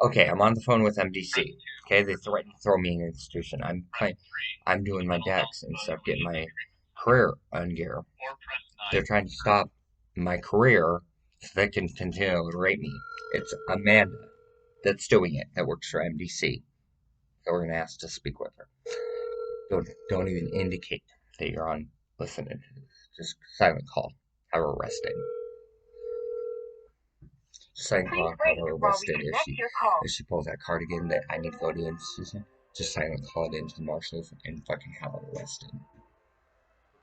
Okay, I'm on the phone with MDC. Okay, they threatened to throw me in an institution. I'm doing my decks and stuff, getting my career on gear. They're trying to stop my career so they can continue to rape me. It's Amanda that's doing it, that works for MDC. So we're gonna ask to speak with her. Don't even indicate that you're on listening to this. Just silent call. Have her arrested. Silent call. Have her arrested if she pulls that card again. That I need to go to the institution. Just silent call it into the marshals and fucking have her arrested.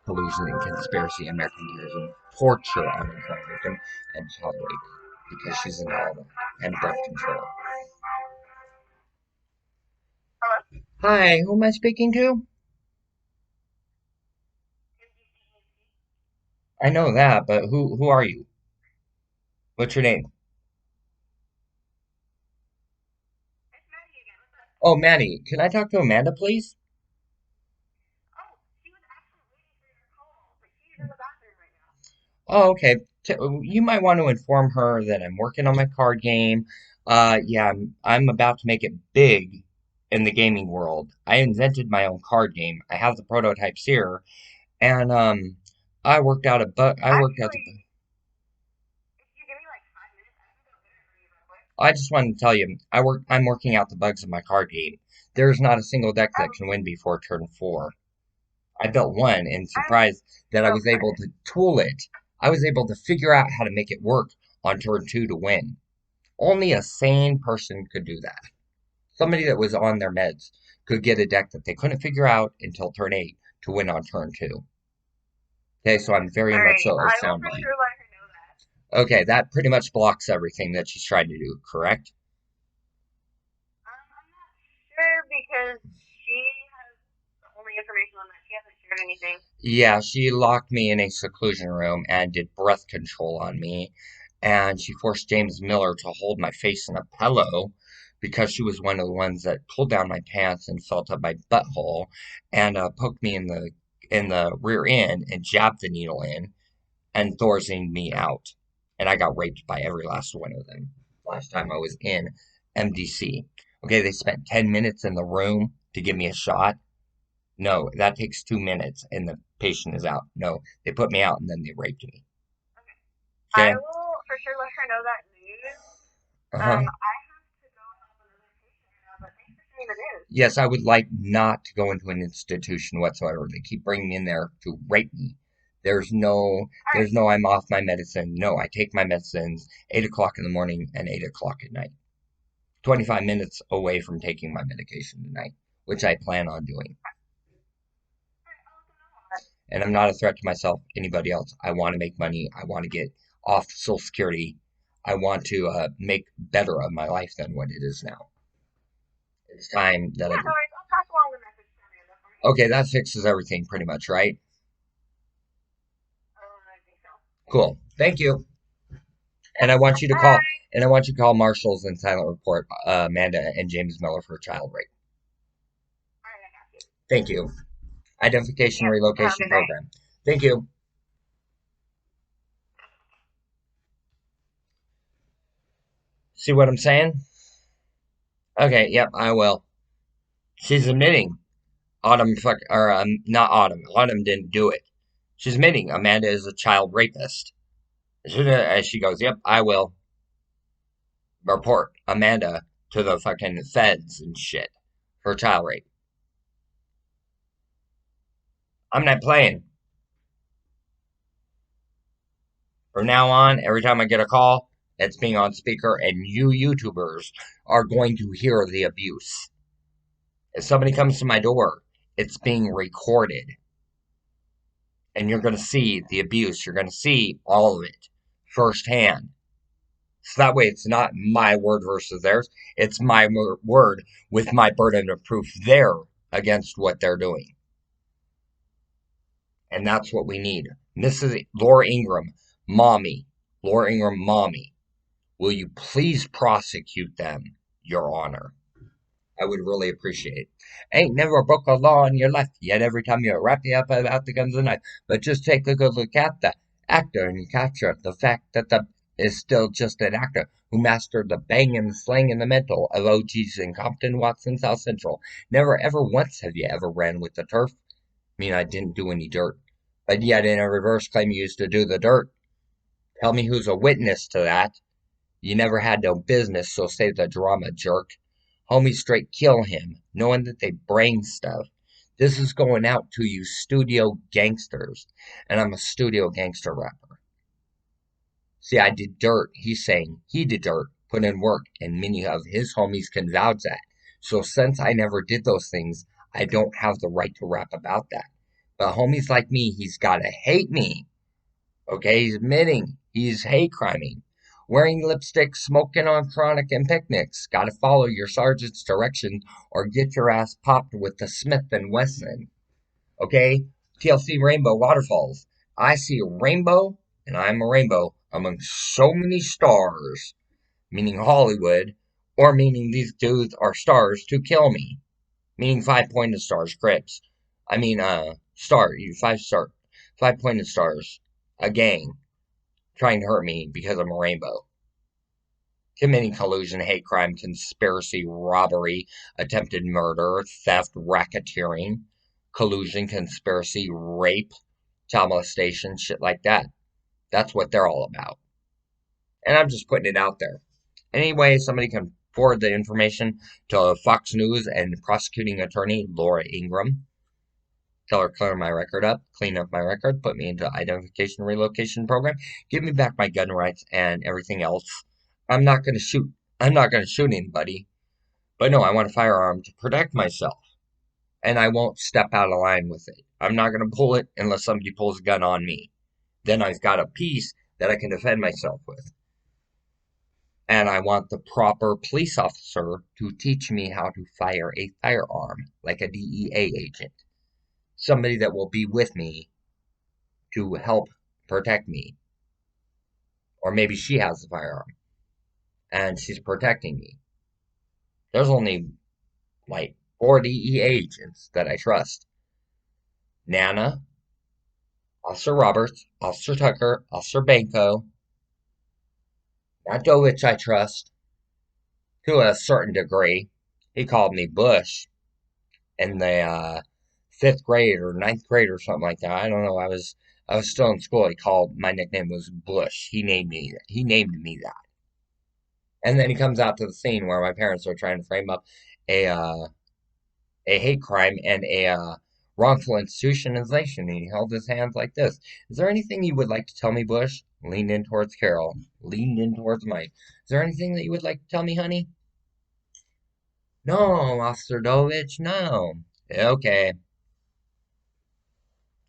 Collusion and conspiracy, American terrorism, torture on the victim, and child rape because she's an adult and birth control. Hi, who am I speaking to? I know that, but who are you? What's your name? Oh, Maddie. Can I talk to Amanda, please? Oh, okay. You might want to inform her that I'm working on my card game. Yeah, I'm about to make it big in the gaming world. I invented my own card game. I have the prototypes here, and I worked out a bug. I worked out the. I just wanted to tell you, I'm working out the bugs of my card game. There's not a single deck that can win before turn 4. I built one and surprised that I was able to tool it. I was able to figure out how to make it work on turn 2 to win. Only a sane person could do that. Somebody that was on their meds could get a deck that they couldn't figure out until turn 8 to win on turn 2. Okay, so I'm very much so a sound mind. Okay, that pretty much blocks everything that she's trying to do, correct? Yeah, she locked me in a seclusion room and did breath control on me. And she forced James Miller to hold my face in a pillow because she was one of the ones that pulled down my pants and felt up my butthole and poked me in the rear end and jabbed the needle in and Thorazine me out. And I got raped by every last one of them last time I was in MDC. Okay, they spent 10 minutes in the room to give me a shot. No, that takes 2 minutes and the patient is out. No, they put me out and then they raped me. Okay? Uh-huh. Yes, I would like not to go into an institution whatsoever. They keep bringing me in there to rape me. There's no I'm off my medicine. No, I take my medicines 8 o'clock in the morning and 8 o'clock at night. 25 minutes away from taking my medication tonight, which I plan on doing. And I'm not a threat to myself, anybody else. I want to make money. I want to get off Social Security. I want to make better of my life than what it is now. It's time that I. Okay, that fixes everything pretty much, right? Cool. Thank you. And I want you to call. And I want you to call marshals and silent report Amanda and James Miller for child rape. Thank you. Identification relocation program. Thank you. See what I'm saying? Okay, yep, I will. She's admitting not Autumn. Autumn didn't do it. She's admitting Amanda is a child rapist. As she goes, yep, I will report Amanda to the fucking feds and shit for child rape. I'm not playing. From now on, every time I get a call, it's being on speaker, and you YouTubers are going to hear the abuse. If somebody comes to my door, it's being recorded. And you're going to see the abuse. You're going to see all of it firsthand. So that way it's not my word versus theirs. It's my word with my burden of proof there against what they're doing. And that's what we need. Mrs. Laura Ingram, mommy. Laura Ingram, mommy. Will you please prosecute them, Your Honor? I would really appreciate it. Ain't never broke a law in your life, yet every time you wrap you up about the guns and knife. But just take a good look at the actor and you capture the fact that the is still just an actor who mastered the bang and the slang and the mental of OGs in Compton, Watson, South Central. Never ever once have you ever ran with the turf. I mean, I didn't do any dirt. But yet, in a reverse claim, you used to do the dirt. Tell me who's a witness to that. You never had no business, so save the drama, jerk. Homie straight kill him, knowing that they brain stuff. This is going out to you studio gangsters, and I'm a studio gangster rapper. See, I did dirt, he's saying. He did dirt, put in work, and many of his homies can vouch that. So since I never did those things, I don't have the right to rap about that. But homies like me, he's gotta hate me. Okay, he's admitting he's hate criming. Wearing lipstick, smoking on chronic and picnics. Gotta follow your sergeant's direction or get your ass popped with the Smith and Wesson. Okay? TLC Rainbow Waterfalls. I see a rainbow, and I'm a rainbow among so many stars, meaning Hollywood, or meaning these dudes are stars to kill me, meaning 5 pointed stars, Crips. I mean, you 5 star, 5 pointed stars, a gang trying to hurt me because I'm a rainbow. Committing collusion, hate crime, conspiracy, robbery, attempted murder, theft, racketeering, collusion, conspiracy, rape, child molestation, shit like that. That's what they're all about. And I'm just putting it out there. Anyway, somebody can forward the information to Fox News and prosecuting attorney Laura Ingraham. Tell her clear my record up, clean up my record, put me into identification relocation program, give me back my gun rights and everything else. I'm not gonna shoot. I'm not gonna shoot anybody. But no, I want a firearm to protect myself. And I won't step out of line with it. I'm not gonna pull it unless somebody pulls a gun on me. Then I've got a piece that I can defend myself with. And I want the proper police officer to teach me how to fire a firearm, like a DEA agent. Somebody that will be with me to help protect me. Or maybe she has the firearm and she's protecting me. There's only like 4 DEA agents that I trust. Nana, Officer Roberts, Officer Tucker, Officer Banco, Matt Dovich I trust to a certain degree. He called me Bush in the 5th grade or 9th grade or something like that. I don't know. I was still in school. He called my nickname was Bush. He named me that. And then he comes out to the scene where my parents are trying to frame up a hate crime and a wrongful institutionalization. And he held his hands like this. Is there anything you would like to tell me, Bush? Leaned in towards Carol. Leaned in towards Mike. Is there anything that you would like to tell me, honey? No, Officer Dovich, no. Okay.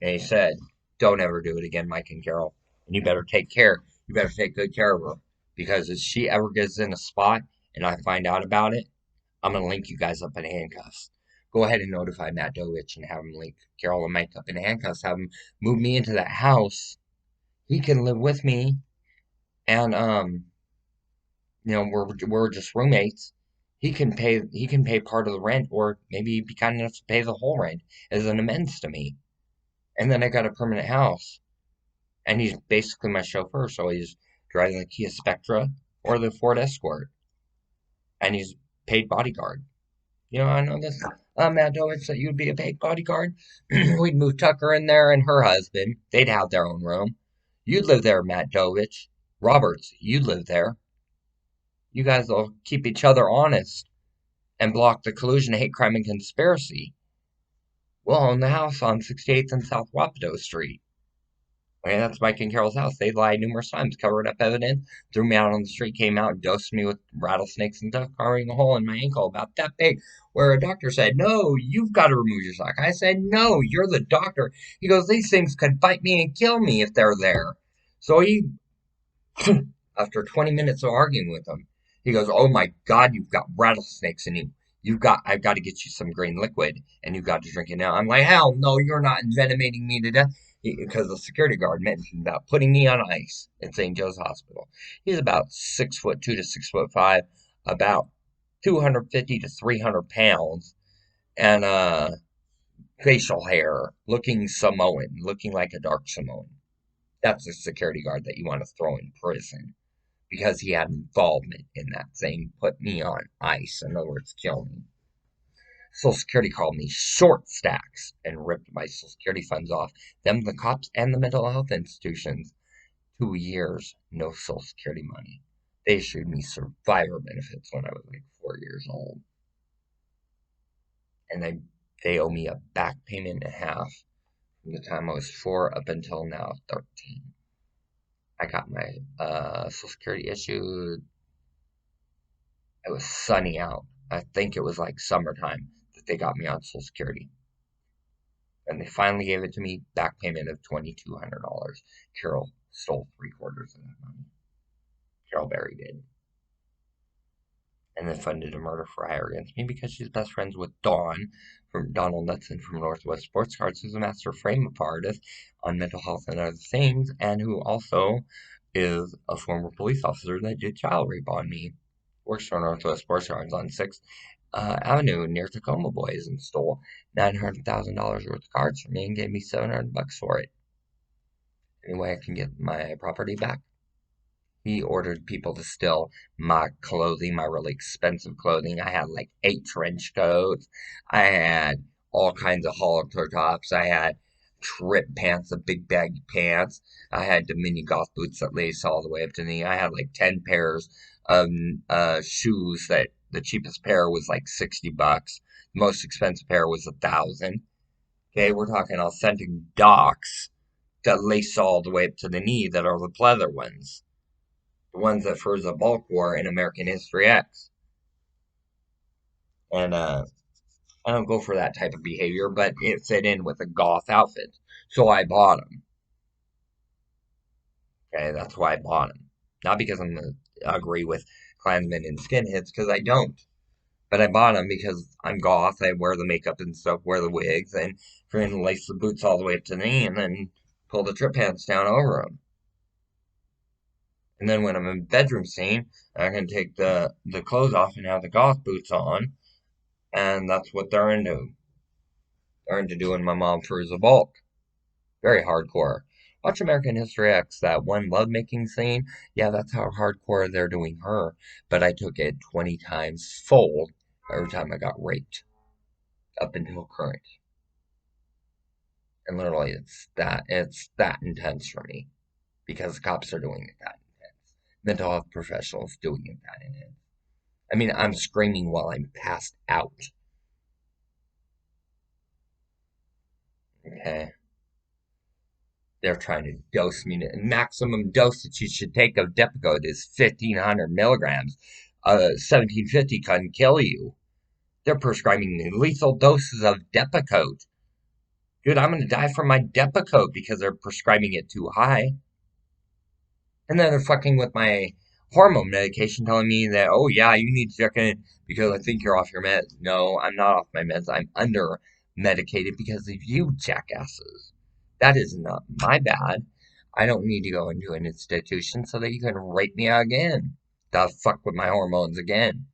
And he said, don't ever do it again, Mike and Carol. And you better take care. You better take good care of her. Because if she ever gets in a spot and I find out about it, I'm going to link you guys up in handcuffs. Go ahead and notify Matt Dovich and have him link Carol and Mike up in handcuffs. Have him move me into that house. He can live with me. And, we're just roommates. He can pay part of the rent or maybe be kind enough to pay the whole rent as an amends to me. And then I got a permanent house. And he's basically my chauffeur, so he's driving the Kia Spectra or the Ford Escort. And he's paid bodyguard. I know this, Matt Dovich, that you'd be a paid bodyguard. We'd move Tucker in there and her husband. They'd have their own room. You'd live there, Matt Dovich. Roberts, you'd live there. You guys will keep each other honest and block the collusion, hate crime, and conspiracy. We'll own the house on 68th and South Wapato Street. Okay, that's Mike and Carol's house. They lied numerous times, covered up evidence, threw me out on the street, came out, and dosed me with rattlesnakes and stuff, carving a hole in my ankle about that big, where a doctor said, no, you've got to remove your sock. I said, no, you're the doctor. He goes, these things could bite me and kill me if they're there. So he, after 20 minutes of arguing with him, he goes, oh my God, you've got rattlesnakes in you. I've got to get you some green liquid, and you've got to drink it now. I'm like, hell no, you're not envenomating me to death. Because the security guard mentioned about putting me on ice at St. Joe's Hospital. He's about 6'2" to 6'5", about 250 to 300 pounds, and facial hair, looking Samoan, looking like a dark Samoan. That's a security guard that you want to throw in prison. because he had involvement in that thing, put me on ice. In other words, kill me. Social Security called me short stacks and ripped my Social Security funds off. Them, the cops, and the mental health institutions. 2 years, no Social Security money. They issued me survivor benefits when I was like 4 years old. And they owe me a back payment and a half from the time I was 4 up until now 13. I got my Social Security issued. It was sunny out. I think it was like summertime that they got me on Social Security. And they finally gave it to me, back payment of $2,200. Carol stole three-quarters of that money. Carol Berry did. And then funded a murder for hire against me because she's best friends with Donald Knudsen from Northwest Sports Cards, who's a master frame artist on mental health and other things, and who also is a former police officer that did child rape on me. Works for Northwest Sports Cards on 6th Avenue near Tacoma Boys and stole $900,000 worth of cards from me and gave me $700 for it. Anyway, I can get my property back. He ordered people to steal my clothing, my really expensive clothing. I had like 8 trench coats. I had all kinds of halter tops. I had trip pants, the big baggy pants. I had the mini golf boots that lace all the way up to the knee. I had like 10 pairs of shoes that the cheapest pair was like $60. The most expensive pair was 1,000. Okay, we're talking authentic Docs that lace all the way up to the knee that are the pleather ones. The ones that Furza Bulk wore in American History X. And I don't go for that type of behavior, but it fit in with a goth outfit. So I bought them. Okay, that's why I bought them. Not because I agree with Klansmen and skinheads, because I don't. But I bought them because I'm goth. I wear the makeup and stuff, wear the wigs, and freaking lace the boots all the way up to the knee, and then pull the trip pants down over them. And then when I'm in bedroom scene, I can take the clothes off and have the goth boots on, and that's what they're into. They're into doing my mom for as a bulk. Very hardcore. Watch American History X, that one lovemaking scene. Yeah, that's how hardcore they're doing her. But I took it 20 times fold every time I got raped. Up until current. And literally it's that intense for me. Because the cops are doing it that intense. Mental health professionals doing it that intense. I mean, I'm screaming while I'm passed out. Okay. They're trying to dose me. The maximum dose that you should take of Depakote is 1,500 milligrams. 1,750 can kill you. They're prescribing me lethal doses of Depakote. Dude, I'm going to die from my Depakote because they're prescribing it too high. And then they're fucking with my hormone medication, telling me that, oh yeah, you need to check in because I think you're off your meds. No, I'm not off my meds. I'm under medicated because of you jackasses. That is not my bad. I don't need to go into an institution so that you can rape me again. The fuck with my hormones again.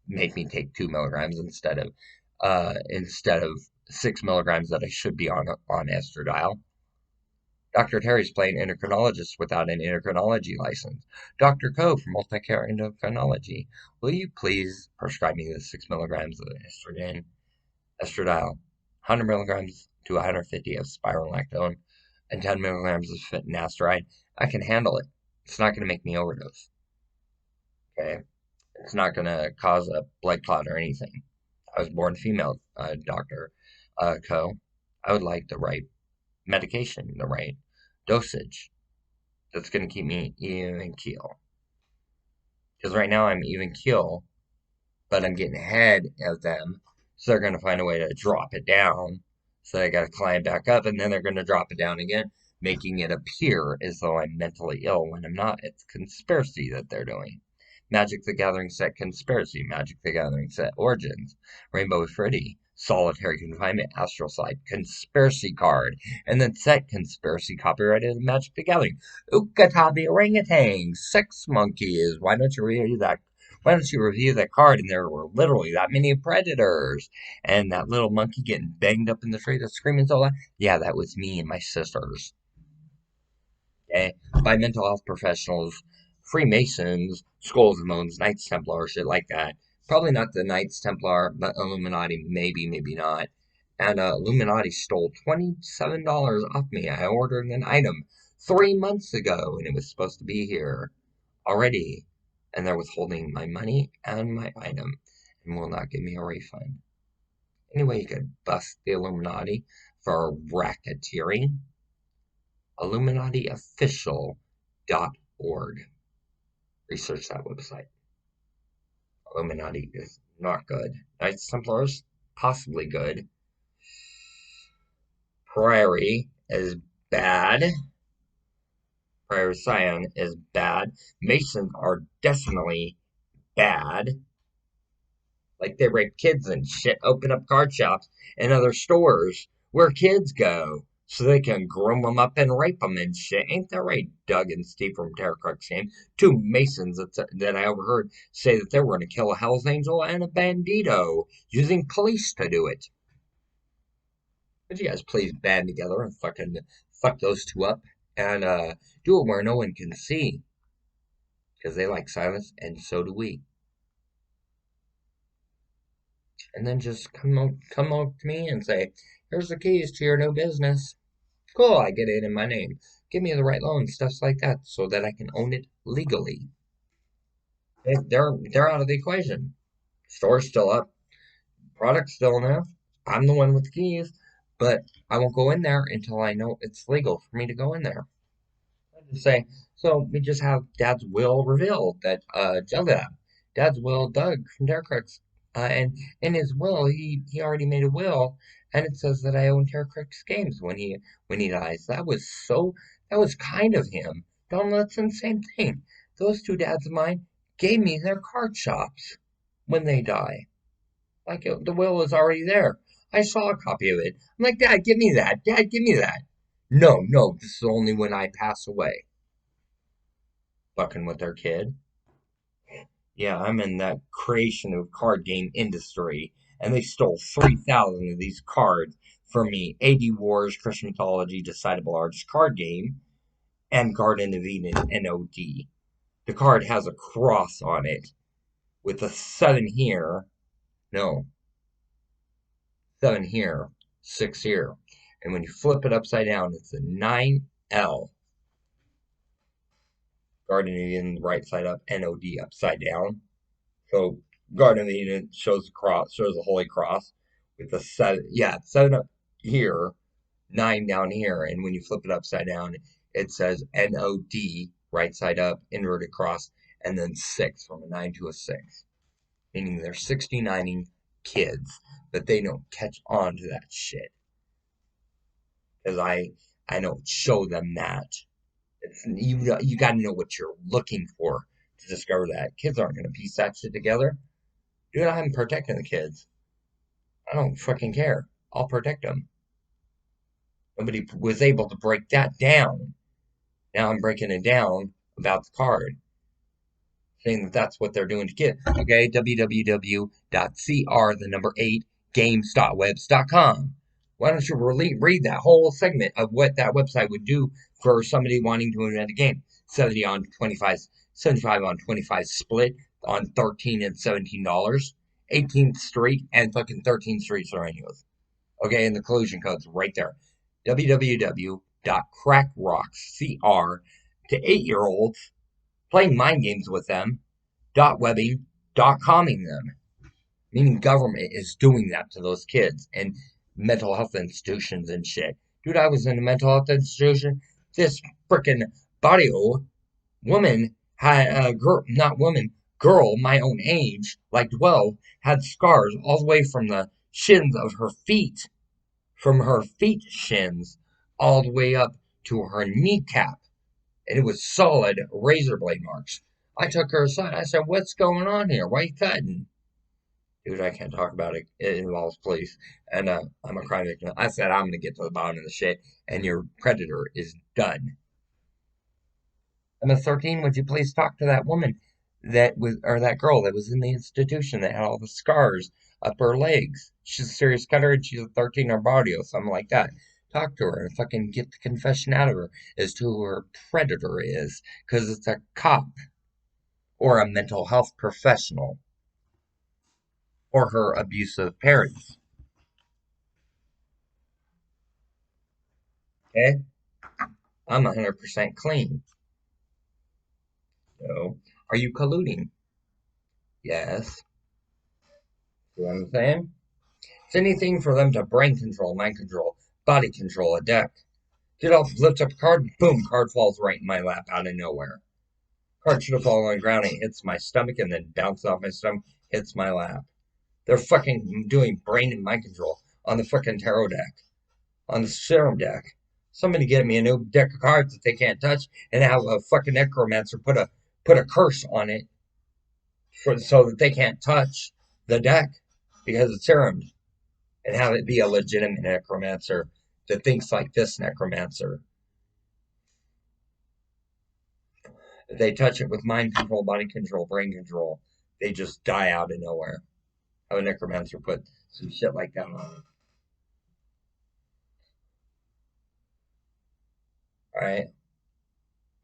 Make me take 2 milligrams instead of 6 milligrams that I should be on estradiol. Dr. Terry's playing endocrinologist without an endocrinology license. Dr. Ko from Multicare Endocrinology. Will you please prescribe me the 6 milligrams of estradiol, 100 milligrams to 150 of spironolactone, and 10 milligrams of finasteride? I can handle it. It's not going to make me overdose. Okay? It's not going to cause a blood clot or anything. I was born female, Dr. Ko. I would like the right medication, the right dosage that's going to keep me even keel. Because right now I'm even keel, but I'm getting ahead of them, so they're going to find a way to drop it down. So I got to climb back up, and then they're going to drop it down again, making it appear as though I'm mentally ill when I'm not. It's conspiracy that they're doing. Magic the Gathering set conspiracy, Magic the Gathering set origins, Rainbow Freddy, solitary confinement, astral slide, conspiracy card, and then set conspiracy copyrighted Magic the Gathering. Ukatabi orangutan, sex monkeys. Why don't you review that? Why don't you review that card? And there were literally that many predators, and that little monkey getting banged up in the tree that's screaming so loud. Yeah, that was me and my sisters. Okay, by mental health professionals Freemasons, Skulls and Bones, Knights Templar, shit like that. Probably not the Knights Templar, but Illuminati, maybe, maybe not. And Illuminati stole $27 off me. I ordered an item 3 months ago, and it was supposed to be here already. And they're withholding my money and my item, and will not give me a refund. Anyway, you could bust the Illuminati for racketeering. IlluminatiOfficial.org. Research that website. Illuminati is not good. Knights Templars, possibly good. Prairie is bad. Prairie Scion is bad. Masons are definitely bad. Like they rape kids and shit, open up card shops and other stores where kids go so they can groom them up and rape them and shit. Ain't that right, Doug and Steve from Terror Crux game? Two Masons that I overheard say that they were going to kill a Hell's Angel and a Bandito using police to do it. Would you guys please band together and fucking fuck those two up and do it where no one can see? Because they like silence and so do we. And then just come up to me and say, "Here's the keys to your new business." Cool, I get it in my name. Give me the right loan, stuff like that, so that I can own it legally. They're out of the equation. Store's still up, product's still now. I'm the one with the keys, but I won't go in there until I know it's legal for me to go in there. Say, so we just have Dad's will revealed that Dad's will, Doug from Terracrux, and in his will he already made a will, and it says that I own Terracrux Games when he dies. That was kind of him. Don Lutson, same thing. Those two dads of mine gave me their card shops when they die. Like the will is already there. I saw a copy of it. I'm like, Dad, give me that. Dad, give me that. No, no, this is only when I pass away. Fucking with their kid. Yeah, I'm in that creation of card game industry, and they stole 3,000 of these cards from me. AD Wars, Christian Mythology, Decidable Arts card game, and Garden of Eden NOD. The card has a cross on it with a 7 here. No, 7 here, 6 here. And when you flip it upside down, it's a 9L. Garden of Eden, right side up, NOD upside down. So Garden of Eden shows the cross, shows the Holy Cross with the 7, yeah, 7 up here, 9 down here, and when you flip it upside down, it says NOD, right side up, inverted cross, and then 6, from a 9 to a 6. Meaning they're 69ing kids, but they don't catch on to that shit. Because I don't show them that. You got to know what you're looking for to discover that. Kids aren't going to piece that shit together. Dude, I'm protecting the kids. I don't fucking care. I'll protect them. Nobody was able to break that down. Now I'm breaking it down about the card, saying that that's what they're doing to kids. Okay, www.cr, the number 8, games.webs.com. Why don't you read that whole segment of what that website would do for somebody wanting to invent a game? 70 on 25, 75 on 25 split on $13 and $17. 18th Street and fucking 13th Street Serranos. Okay, and the collusion code's right there. www.crackrocks.cr to 8-year-olds, playing mind games with them, .webbing, .comming them. Meaning government is doing that to those kids and mental health institutions and shit. Dude, I was in a mental health institution. This frickin' barrio woman had a girl my own age, like 12, had scars all the way from the shins of her feet, from her feet shins, all the way up to her kneecap. And it was solid razor blade marks. I took her aside. I said, "What's going on here? Why are you cutting?" Dude, I can't talk about it. It involves police. And I'm a crime victim. I said, "I'm going to get to the bottom of the shit, and your predator is done." MS-13, would you please talk to that woman or that girl that was in the institution that had all the scars up her legs? She's a serious cutter and she's a 13 or barrio, something like that. Talk to her and fucking get the confession out of her as to who her predator is, because it's a cop. or a mental health professional or her abusive parents. Okay? I'm 100% clean. So, are you colluding? Yes. See what I'm saying? It's anything for them to brain control, mind control, body control, a deck. Dude, I'll lift up a card, boom, card falls right in my lap out of nowhere. Card should have fallen on the ground, it hits my stomach and then bounces off my stomach, hits my lap. They're fucking doing brain and mind control on the fucking tarot deck, on the serum deck. Somebody get me a new deck of cards that they can't touch and have a fucking necromancer put a curse on it so that they can't touch the deck because it's serum, and have it be a legitimate necromancer that thinks like this necromancer. If they touch it with mind control, body control, brain control, they just die out of nowhere. Have a necromancer put some shit like that on it. Alright?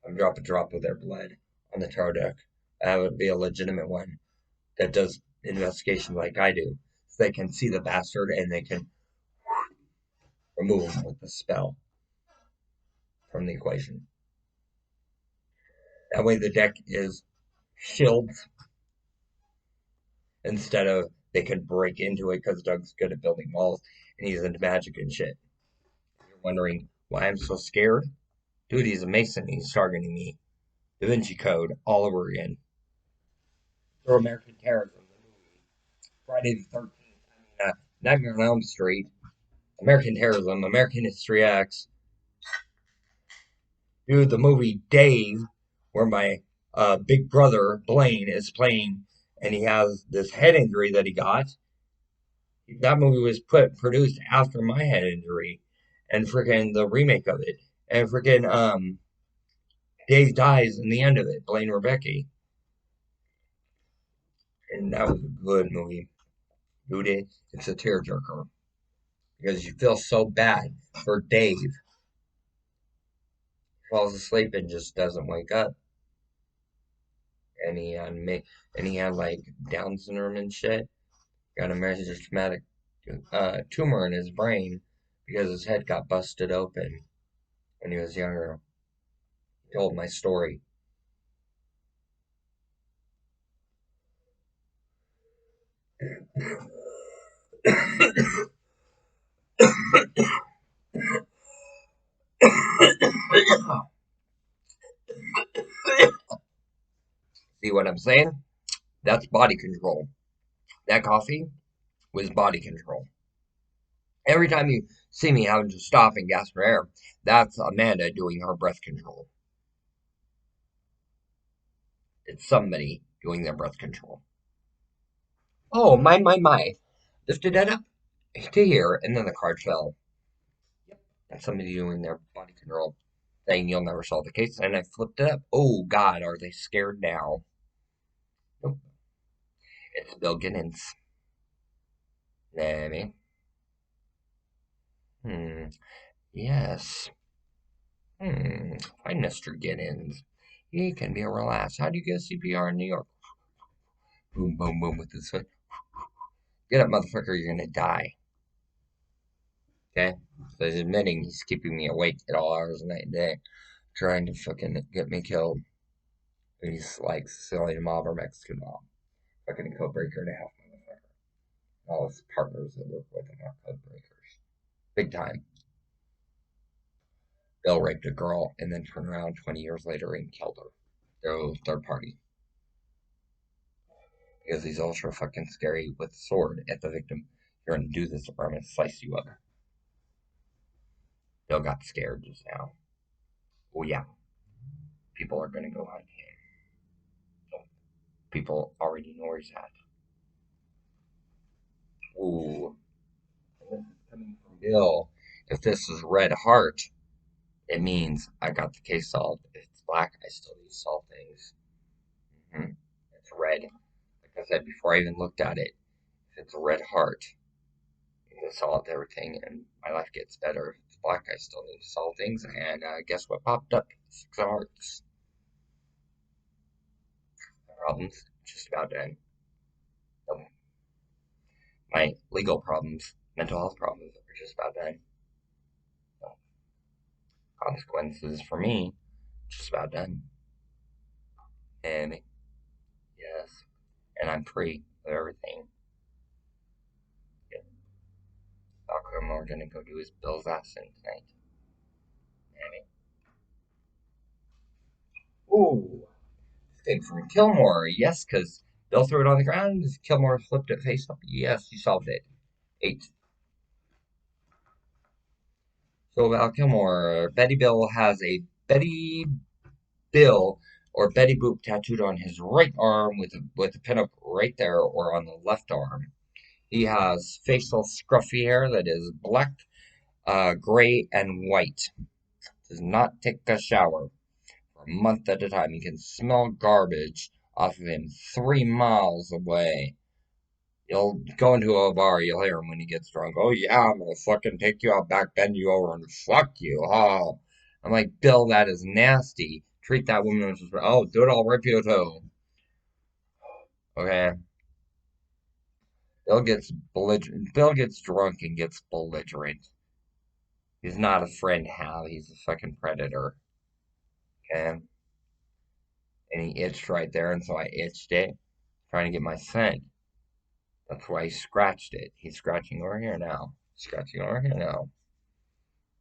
I'll drop a drop of their blood on the tarot deck. That would be a legitimate one that does investigation like I do. So they can see the bastard and they can remove him with the spell from the equation. That way the deck is shields instead of they can break into it because Doug's good at building walls and he's into magic and shit. You're wondering why I'm so scared? Dude, he's a Mason. He's targeting me. Da Vinci Code all over again. For American terrorism, the movie. Friday the 13th. Nightmare on Elm Street. American terrorism. American History X. Dude, the movie Dave, where my big brother Blaine is playing, and he has this head injury that he got. That movie was produced after my head injury, and freaking the remake of it, and freaking Dave dies in the end of it, Blaine Rebecca, and that was a good movie. Dude, it's a tearjerker because you feel so bad for Dave. He falls asleep and just doesn't wake up, and he had like Down syndrome and shit. Got a major traumatic tumor in his brain because his head got busted open when he was younger. He told my story. See what I'm saying? That's body control. That coffee was body control. Every time you see me having to stop and gasp for air, that's Amanda doing her breath control. It's somebody doing their breath control. Oh, my. Lifted that up to here, and then the card fell. Yep. That's somebody doing their body control, saying you'll never solve the case, and I flipped it up. Oh, God, are they scared now? Nope. It's Bill Ginnins. Maybe. Yes. Find Mr. Ginnins. He can be a real ass. How do you get CPR in New York? Boom, boom, boom with this foot. Get up, motherfucker, you're gonna die. Okay? So he's admitting he's keeping me awake at all hours of the night and day, trying to fucking get me killed. He's like Sicilian mob or Mexican mob. Fucking code breaker and a half, motherfucker. All his partners that work with him are code breakers. Big time. Bill raped a girl and then turned around 20 years later and killed her. They're third party. Because he's ultra fucking scary with a sword at the victim. You're gonna do this or I'm gonna slice you up. Bill got scared just now. Oh yeah, people are gonna go hunt him. People already know where he's at. Ooh, this is coming from Bill. If this is red heart, it means I got the case solved. If it's black, I still need to solve things. It's red. Like I said before I even looked at it, if it's a red heart, I solved everything and my life gets better. If it's black, I still need to solve things. And guess what popped up? Six of Hearts. problems just about done. Um, my legal problems, mental health problems are just about done. So, consequences for me, just about done. And yes, and I'm free of everything. Yeah, Malcolm, we're gonna go do his Bill's ass in tonight. And ooh, escape from Kilmore. Yes, because Bill threw it on the ground. Kilmore flipped it face up. Yes, you solved it. 8. So Val Kilmore, Betty Bill has a Betty Bill or Betty Boop tattooed on his right arm with a pinup right there or on the left arm. He has facial scruffy hair that is black, gray, and white. Does not take a shower for a month at a time. You can smell garbage off of him 3 miles away. You'll go into a bar, you'll hear him when he gets drunk. Oh yeah, I'm gonna fucking take you out back, bend you over, and fuck you. Oh, I'm like, Bill, that is nasty. Treat that woman as oh, do it, I'll rip you too. Okay. Bill gets drunk and gets belligerent. He's not a friend, Hal. He's a fucking predator. Okay. And he itched right there, and so I itched it, trying to get my scent. That's why he scratched it. He's scratching over here now. Scratching over here now.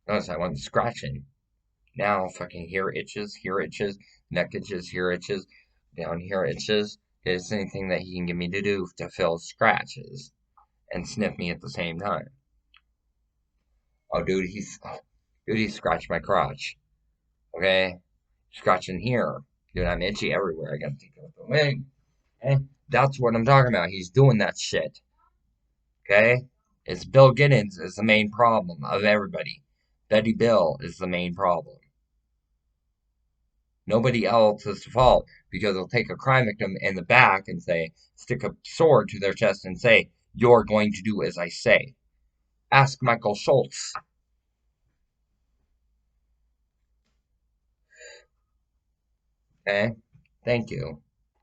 Notice I wasn't scratching. Now fucking here itches, neck itches, here itches, down here itches. Is anything that he can get me to do to fill scratches and sniff me at the same time. Oh, dude, he scratched my crotch. Okay, scratching here, dude. I'm itchy everywhere. I gotta take it away. Okay, that's what I'm talking about. He's doing that shit. Okay, it's Bill Giddens is the main problem of everybody. Betty Bill is the main problem. Nobody else is to fault because they'll take a crime victim in the back and say, stick a sword to their chest and say, you're going to do as I say. Ask Michael Schultz. Okay? Thank you.